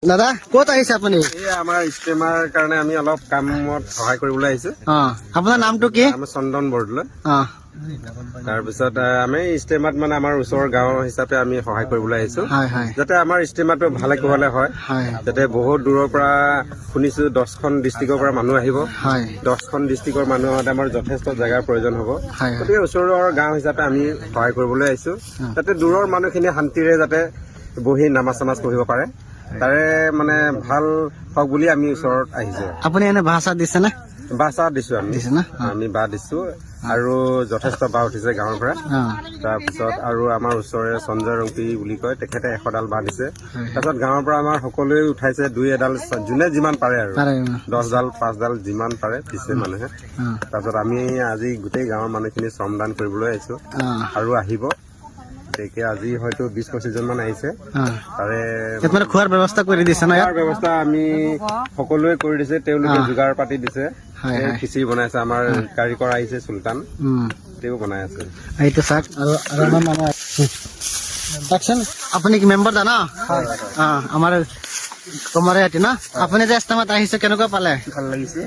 দাদা ক'ত আহিছে আপুনি? এই আমাৰ ইষ্টেমাৰ কাৰণে আমি অলপ কামত সহায় কৰিবলৈ আহিছো। আপোনাৰ নামটো কি? আমি চন্দন বৰদলৈ। তাৰপিছত আমি ইষ্টেমাত মানে আমাৰ ওচৰৰ গাঁও হিচাপে আমি সহায় কৰিবলৈ আহিছো, যাতে আমাৰ ইষ্টেমাটো ভালে কুশলে হয়। যাতে বহুত দূৰৰ পৰা শুনিছো 10খন ডিষ্ট্ৰিক্টৰ পৰা মানুহ আহিব। 10খন ডিষ্ট্ৰিক্টৰ মানুহ হওঁতে আমাৰ যথেষ্ট জেগাৰ প্ৰয়োজন হ'ব। গতিকে ওচৰৰ গাঁও হিচাপে আমি সহায় কৰিবলৈ আহিছো, যাতে দূৰৰ মানুহখিনি শান্তিৰে যাতে বহি নামাজ চামাজ পঢ়িব পাৰে, তাৰে মানে ভাল হওক বুলি আমি ওচৰত আহিছো। আপুনি এনে ভাষা দিছে নে? বাঁহ চাহ দিছো আমি বাঁহ দিছো আৰু যথেষ্ট বাঁহ উঠিছে গাঁৱৰ পৰা। তাৰপিছত আৰু আমাৰ ওচৰৰে সঞ্জয় ৰংপি বুলি কয়, তেখেতে 100ডাল বাঁহ দিছে। তাৰপিছত গাঁৱৰ পৰা আমাৰ সকলোৱে উঠাইছে 2-এডাল, যোনে যিমান পাৰে আৰু 10ডাল 5ডাল যিমান পাৰে দিছে মানুহে। তাৰপিছত আমি আজি গোটেই গাঁৱৰ মানুহখিনি শ্ৰমদান কৰিবলৈ আহিছো আৰু আহিব। গতিকে আজি হয়তো 20-25 জন মান আহিছে। তাৰে খোৱাৰ ব্যৱস্থা কৰি দিছে ন? খোৱাৰ ব্যৱস্থা আমি সকলোৱে কৰি দিছে, তেওঁলোকে যোগাৰ পাতি দিছে। খিচিৰি বনাইছে, আমাৰ কাৰিকৰ আহিছে চুলতান, তেওঁ বনাই আছে। এইটো চাওক আৰু আমাৰ মানুহ চাওকচোন, আপুনি কি মেম্বাৰ জানা? আমাৰ কমাৰে হাতী ন? আপুনি যে ইষ্টেমাত আহিছে, কেনেকুৱা পালে? ভাল লাগিছে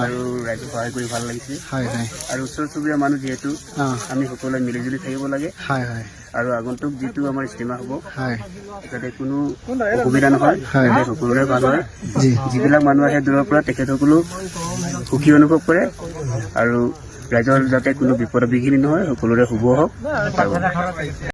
আৰু ৰাইজক সহায় কৰি ভাল লাগিছে। আৰু ওচৰ চুবুৰীয়া মানুহ যিহেতু আমি সকলোৱে মিলিজুলি থাকিব লাগে। আৰু আগন্তুক যিটো আমাৰ ইষ্টেমা হ'ব যাতে কোনো অসুবিধা নহয়, সকলোৰে ভাল হয়। যিবিলাক মানুহ আহে দূৰৰ পৰা তেখেতসকলো সুখী অনুভৱ কৰে আৰু ৰাইজৰ যাতে কোনো বিপদ বিঘিনি নহয়, সকলোৰে শুভ হওক।